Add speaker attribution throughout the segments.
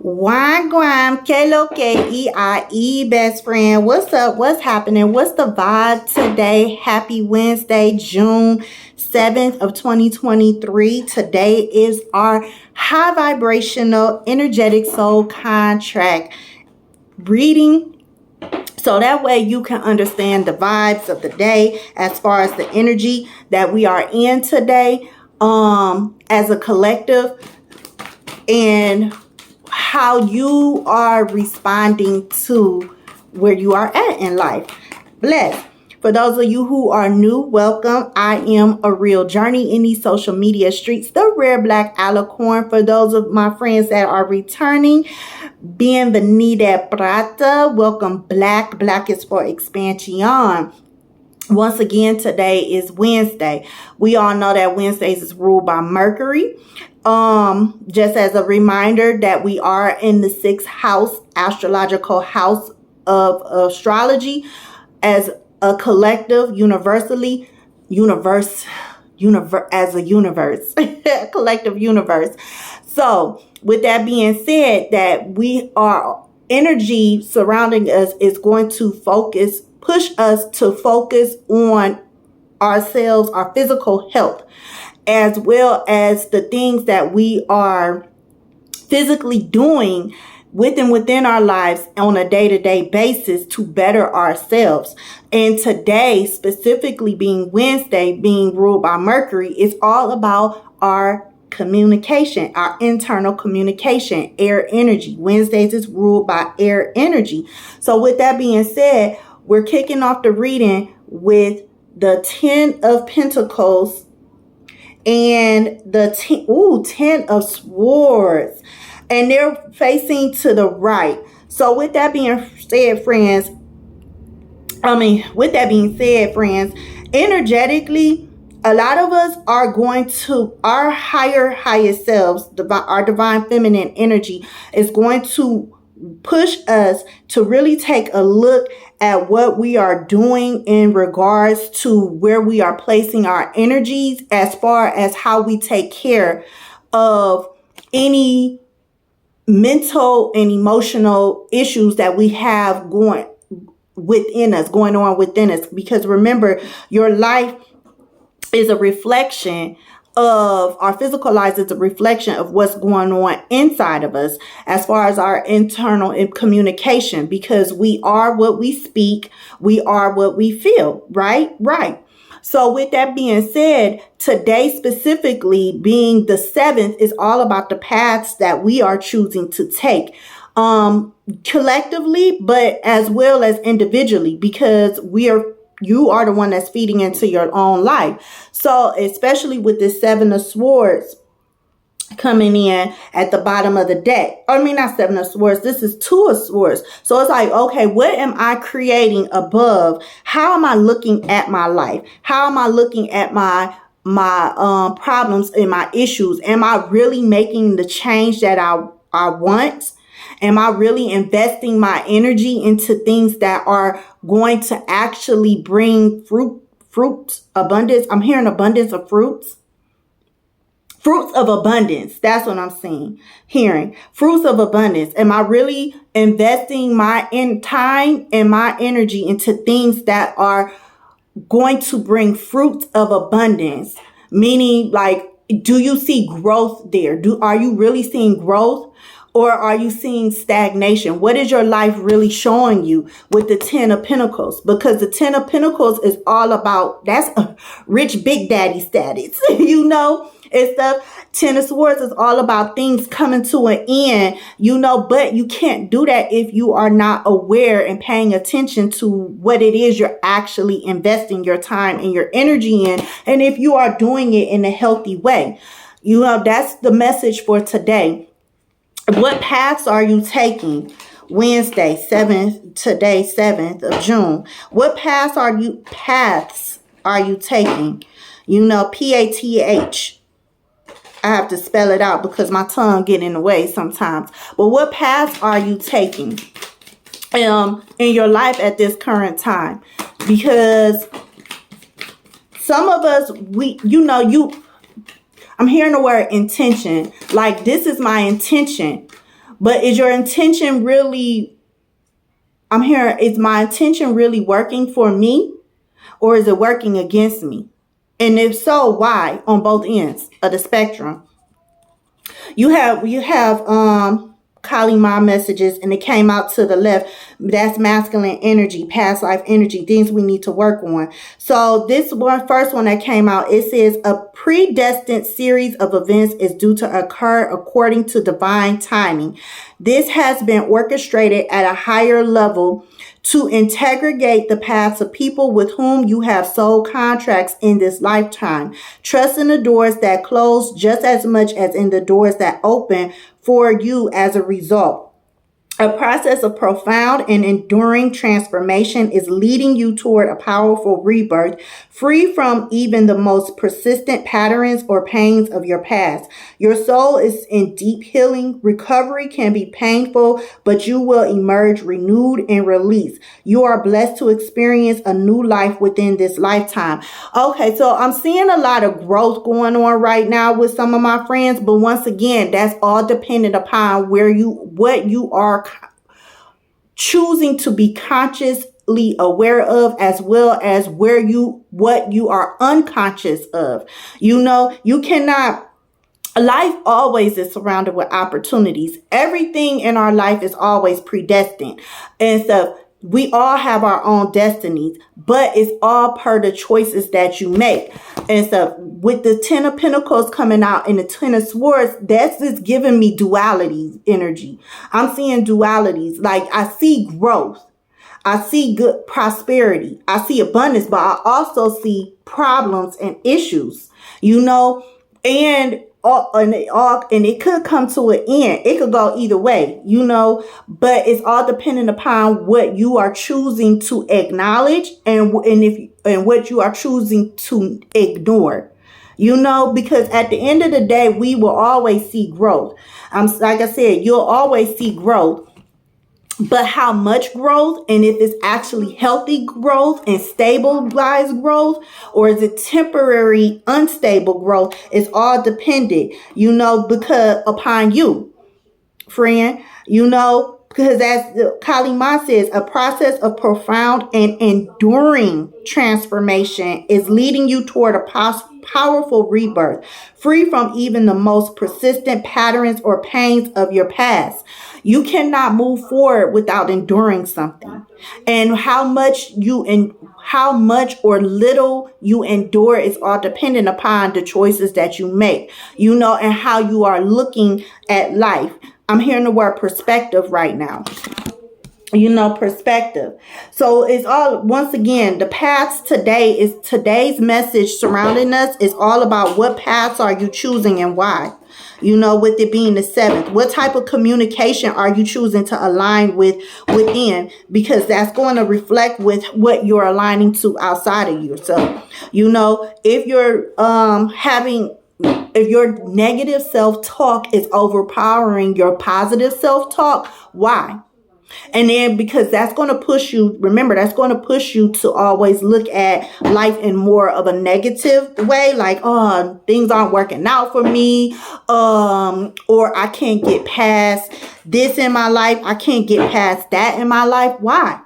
Speaker 1: Wagwan, 𝐾𝐿𝑜𝐸𝑆 best friend. What's up? What's happening? What's the vibe today? Happy Wednesday, June 7th of 2023. Today is our high vibrational energetic soul contract reading. So that way you can understand the vibes of the day as far as the energy that we are in today as a collective, and how you are responding to where you are at in life. Bless. For those of you who are new, welcome. I am a real journey in these social media streets, the rare black alicorn. For those of my friends that are returning, bienvenida prata. Welcome black. Black is for expansion. Once again, today is Wednesday. We all know that Wednesdays is ruled by Mercury. Just as a reminder that we are in the 6th house, astrological house of astrology, as a collective, as a universe, collective universe. So with that being said, that our energy surrounding us is going to push us to focus on ourselves, our physical health, as well as the things that we are physically doing within our lives on a day-to-day basis to better ourselves. And today, specifically being Wednesday, being ruled by Mercury, is all about our communication, our internal communication, air energy. Wednesdays is ruled by air energy. So with that being said, we're kicking off the reading with the 10 of Pentacles and the 10 of Swords, and they're facing to the right. So with that being said, friends, energetically, a lot of us are going to, our highest selves, our divine feminine energy is going to push us to really take a look at what we are doing in regards to where we are placing our energies, as far as how we take care of any mental and emotional issues that we have going on within us. Because remember, your life is a reflection of our physical lives. Is a reflection of what's going on inside of us as far as our internal communication, because we are what we speak, we are what we feel, right? So with that being said, today specifically being the 7th is all about the paths that we are choosing to take, collectively, but as well as individually, because you are the one that's feeding into your own life. So especially with this 7 of Swords coming in at the bottom of the deck. I mean, not 7 of Swords. This is 2 of Swords. So it's like, okay, what am I creating above? How am I looking at my life? How am I looking at my problems and my issues? Am I really making the change that I want? Am I really investing my energy into things that are going to actually bring fruit, abundance? I'm hearing abundance of fruits. Fruits of abundance. That's what I'm saying. Hearing fruits of abundance. Am I really investing my time and my energy into things that are going to bring fruits of abundance? Meaning, like, do you see growth there? Are you really seeing growth? Or are you seeing stagnation? What is your life really showing you with the 10 of Pentacles? Because the 10 of Pentacles is all about, that's a rich big daddy status, and stuff. 10 of Swords is all about things coming to an end, but you can't do that if you are not aware and paying attention to what it is you're actually investing your time and your energy in. And if you are doing it in a healthy way, that's the message for today. What paths are you taking? Wednesday, 7th of June. What paths are you taking? PATH. I have to spell it out because my tongue get in the way sometimes. But what paths are you taking in your life at this current time? Because some of us, I'm hearing the word intention. Like, this is my intention. But is your intention really, I'm hearing, is my intention really working for me, or is it working against me? And if so, why, on both ends of the spectrum? You have Kali Ma messages, and it came out to the left. That's masculine energy, past life energy, things we need to work on. So this one, first one that came out, it says a predestined series of events is due to occur according to divine timing. This has been orchestrated at a higher level to integrate the paths of people with whom you have soul contracts in this lifetime. Trust in the doors that close just as much as in the doors that open for you as a result. A process of profound and enduring transformation is leading you toward a powerful rebirth, free from even the most persistent patterns or pains of your past. Your soul is in deep healing. Recovery can be painful, but you will emerge renewed and released. You are blessed to experience a new life within this lifetime. Okay, so I'm seeing a lot of growth going on right now with some of my friends, but once again, that's all dependent upon what you are choosing to be consciously aware of, as well as what you are unconscious of. You cannot, life always is surrounded with opportunities. Everything in our life is always predestined. And so we all have our own destinies, but it's all per the choices that you make. And so with the 10 of Pentacles coming out and the 10 of Swords, that's just giving me duality energy. I'm seeing dualities. Like, I see growth. I see good prosperity. I see abundance, but I also see problems and issues, and it could come to an end. It could go either way, but it's all dependent upon what you are choosing to acknowledge and what you are choosing to ignore. Because at the end of the day, we will always see growth. Like I said, you'll always see growth. But how much growth, and if it's actually healthy growth and stabilized growth, or is it temporary, unstable growth, is all dependent, because upon you, friend, because as Kali Ma says, a process of profound and enduring transformation is leading you toward a powerful rebirth, free from even the most persistent patterns or pains of your past. You cannot move forward without enduring something. And how much or little you endure is all dependent upon the choices that you make, and how you are looking at life. I'm hearing the word perspective right now. Perspective. So it's all, once again, the paths today is today's message surrounding us is all about what paths are you choosing and why. With it being the 7th, what type of communication are you choosing to align within? Because that's going to reflect with what you're aligning to outside of yourself. If you're if your negative self-talk is overpowering your positive self-talk, why? And then because that's going to push you, remember, that's going to push you to always look at life in more of a negative way. Like, oh, things aren't working out for me. Or I can't get past this in my life. I can't get past that in my life. Why?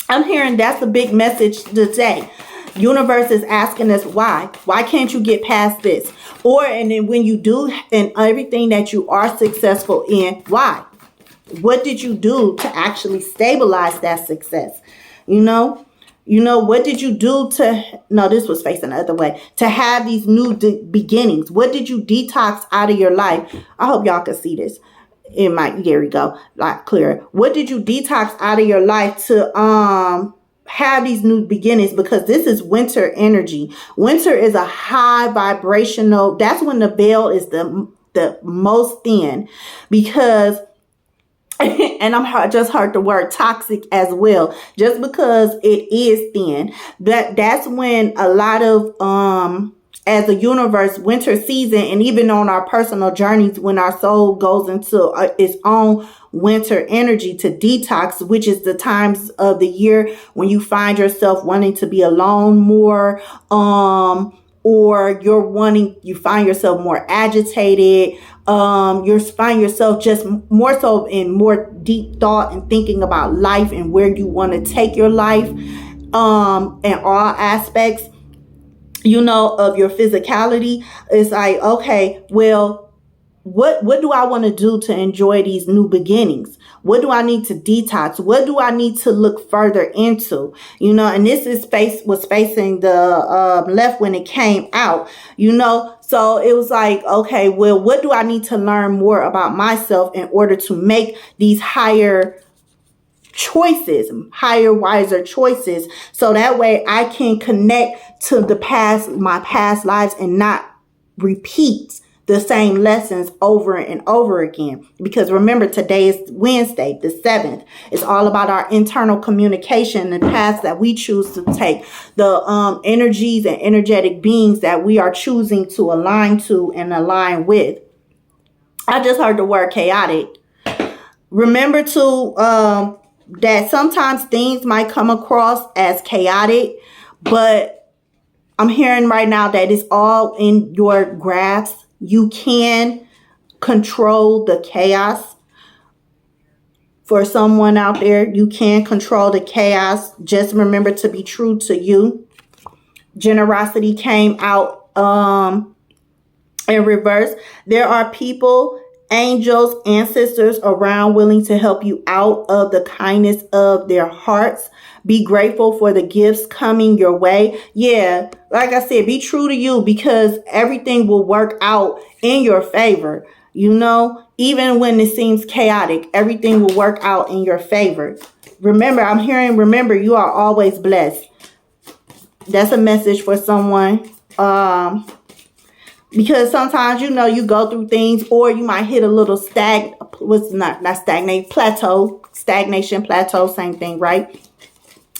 Speaker 1: I'm hearing that's a big message today. Universe is asking us why. Why can't you get past this? And then when you do, and everything that you are successful in, why? What did you do to actually stabilize that success? What did you do this was facing the other way, to have these new beginnings? What did you detox out of your life? I hope y'all can see this. There we go. Like clearer. What did you detox out of your life to, have these new beginnings? Because this is winter energy. Winter is a high vibrational. That's when the veil is the most thin, because and I just heard the word toxic as well, just because it is thin. That's when a lot of, as a universe, winter season, and even on our personal journeys, when our soul goes into its own winter energy to detox, which is the times of the year when you find yourself wanting to be alone more, or you find yourself more agitated, You find yourself just more so in more deep thought and thinking about life and where you want to take your life, in all aspects, of your physicality. It's like, okay, well, what do I want to do to enjoy these new beginnings? What do I need to detox? What do I need to look further into? And this was facing the left when it came out, so it was like, okay, well, what do I need to learn more about myself in order to make these higher choices, higher, wiser choices, so that way I can connect to my past lives and not repeat the same lessons over and over again. Because remember, today is Wednesday, the 7th. It's all about our internal communication, the paths that we choose to take, the energies and energetic beings that we are choosing to align to and align with. I just heard the word chaotic. Remember to that sometimes things might come across as chaotic, but I'm hearing right now that it's all in your grasp. You can control the chaos. For someone out there, you can control the chaos. Just remember to be true to you. Generosity came out in reverse. There are people, angels, ancestors around willing to help you out of the kindness of their hearts. Be grateful for the gifts coming your way. Yeah, like I said, be true to you, because everything will work out in your favor. Even when it seems chaotic, everything will work out in your favor. Remember, you are always blessed. That's a message for someone. Because sometimes, you go through things, or you might hit a little stagnation, plateau, same thing, right?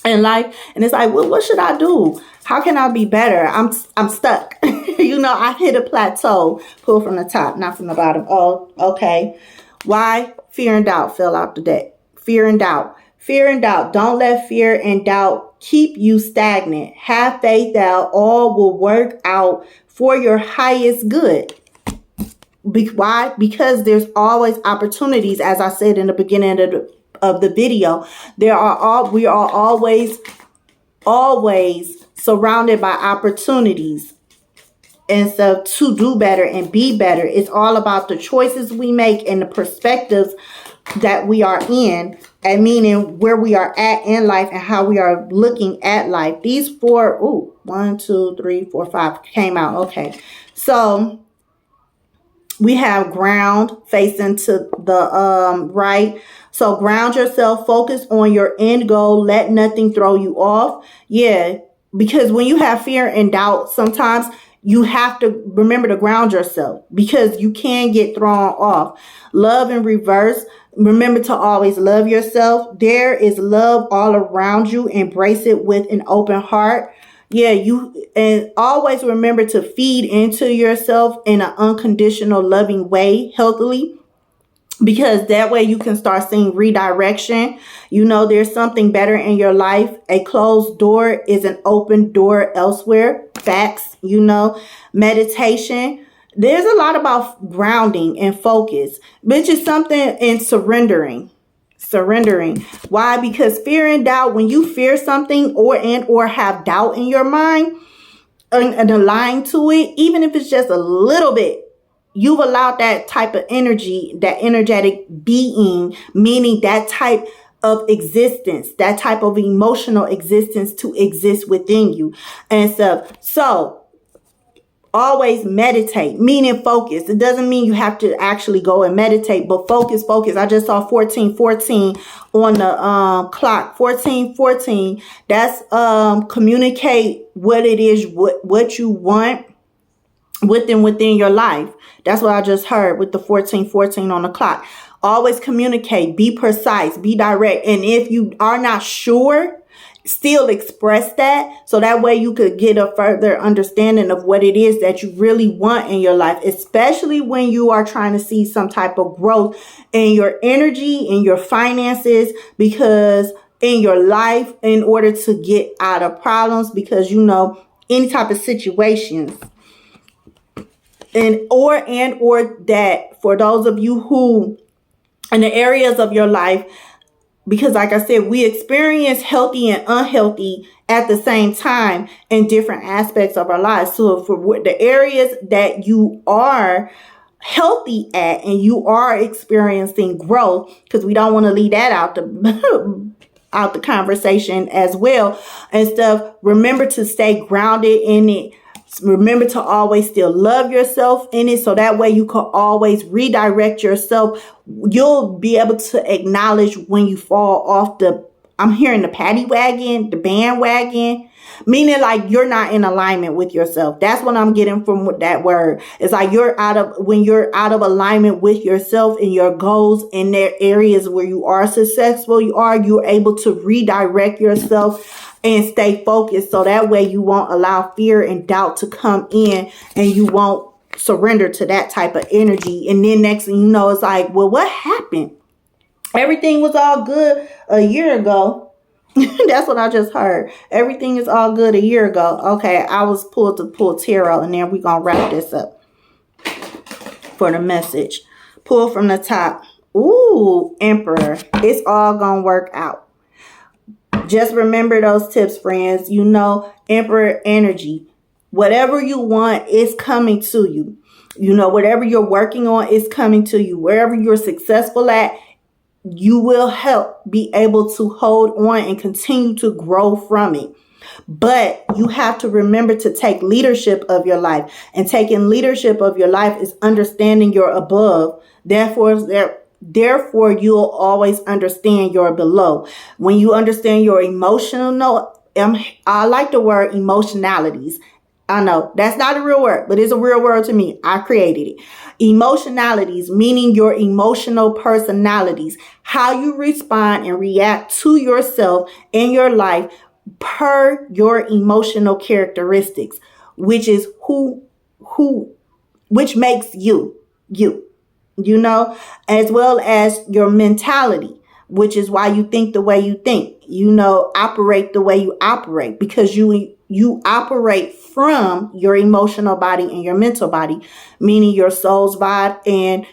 Speaker 1: In life. And it's like, well, what should I do? How can I be better? I'm stuck. I've hit a plateau. Pull from the top, not from the bottom. Oh, okay. Why? Fear and doubt fell out the deck. Fear and doubt. Fear and doubt. Don't let fear and doubt keep you stagnant. Have faith that all will work out for your highest good. Why? Because there's always opportunities, as I said in the beginning of the video. We are always surrounded by opportunities. And so to do better and be better, it's all about the choices we make and the perspectives that we are in, and meaning where we are at in life and how we are looking at life. These 4, 1, 2, 3, 4, 5 came out. Okay. So we have ground facing to the right. So ground yourself, focus on your end goal. Let nothing throw you off. Yeah. Because when you have fear and doubt, sometimes you have to remember to ground yourself, because you can get thrown off. Love in reverse. Remember to always love yourself. There is love all around you. Embrace it with an open heart. Yeah, and always remember to feed into yourself in an unconditional, loving way, healthily. Because that way you can start seeing redirection. There's something better in your life. A closed door is an open door elsewhere. Facts, meditation. There's a lot about grounding and focus, which is something in surrendering. Why? Because fear and doubt, when you fear something or have doubt in your mind and aligned to it, even if it's just a little bit, you've allowed that type of energy, that energetic being, meaning that type of existence, that type of emotional existence to exist within you. And so always meditate, meaning focus. It doesn't mean you have to actually go and meditate, but focus. I just saw 1414 on the clock. 1414. That's communicate what it is, what you want within your life. That's what I just heard with the 1414 on the clock. Always communicate, be precise, be direct. And if you are not sure, still express that, so that way you could get a further understanding of what it is that you really want in your life, especially when you are trying to see some type of growth in your energy, in your finances, because in your life, in order to get out of problems, because any type of situations or that for those of you who in the areas of your life, because like I said, we experience healthy and unhealthy at the same time in different aspects of our lives. So for the areas that you are healthy at and you are experiencing growth, because we don't want to leave that out the conversation as well and stuff, remember to stay grounded in it. Remember to always still love yourself in it, so that way you can always redirect yourself. You'll be able to acknowledge when you fall off I'm hearing the paddy wagon, the bandwagon, meaning like you're not in alignment with yourself. That's what I'm getting from that word. It's like when you're out of alignment with yourself and your goals in their areas where you are successful, you're able to redirect yourself and stay focused, so that way you won't allow fear and doubt to come in and you won't surrender to that type of energy. And then next thing you know, it's like, well, what happened? Everything was all good a year ago. That's what I just heard. Everything is all good a year ago. Okay, I was pulled to pull tarot, and then we're going to wrap this up for the message. Pull from the top. Ooh, Emperor. It's all going to work out. Just remember those tips, friends. You know, Emperor energy. Whatever you want is coming to you. You know, whatever you're working on is coming to you. Wherever you're successful at, you will help be able to hold on and continue to grow from it. But you have to remember to take leadership of your life. And taking leadership of your life is understanding your above. Therefore, you'll always understand your below. When you understand your emotional, I like the word emotionalities. I know that's not a real word, but it's a real word to me. I created it. Emotionalities, meaning your emotional personalities, how you respond and react to yourself in your life per your emotional characteristics, which is which makes you, you know, as well as your mentality, which is why you think the way you think, you know, operate the way you operate, because you operate from your emotional body and your mental body, meaning your soul's vibe and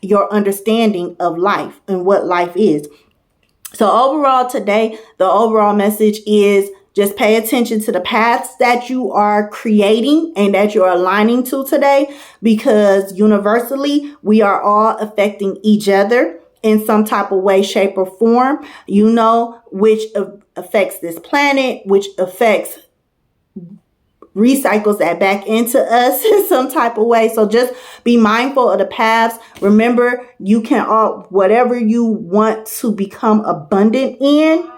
Speaker 1: your understanding of life and what life is. So overall today, the overall message is just pay attention to the paths that you are creating and that you're aligning to today, because universally we are all affecting each other in some type of way, shape, or form, you know, which affects this planet, which recycles that back into us in some type of way. So just be mindful of the paths. Remember, you can whatever you want to become abundant in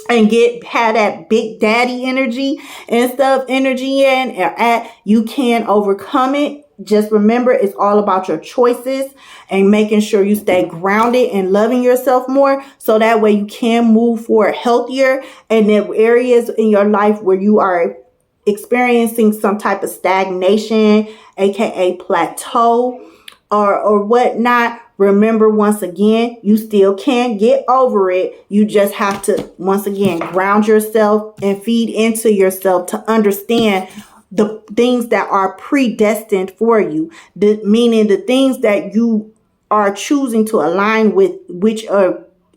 Speaker 1: and have that big daddy energy and stuff energy in, you can overcome it. Just remember, it's all about your choices and making sure you stay grounded and loving yourself more, so that way you can move forward healthier. And the areas in your life where you are experiencing some type of stagnation, aka plateau or whatnot, remember, once again, you still can't get over it. You just have to, once again, ground yourself and feed into yourself to understand the things that are predestined for you, meaning the things that you are choosing to align with, which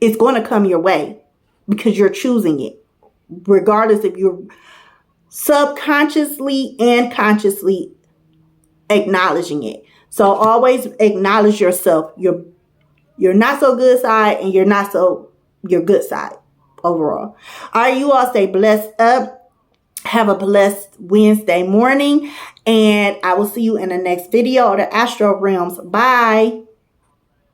Speaker 1: it's going to come your way because you're choosing it, regardless if you're subconsciously and consciously acknowledging it. So always acknowledge yourself, your not so good side and your good side overall. All right, you all stay blessed up. Have a blessed Wednesday morning, and I will see you in the next video of the Astro Realms. Bye.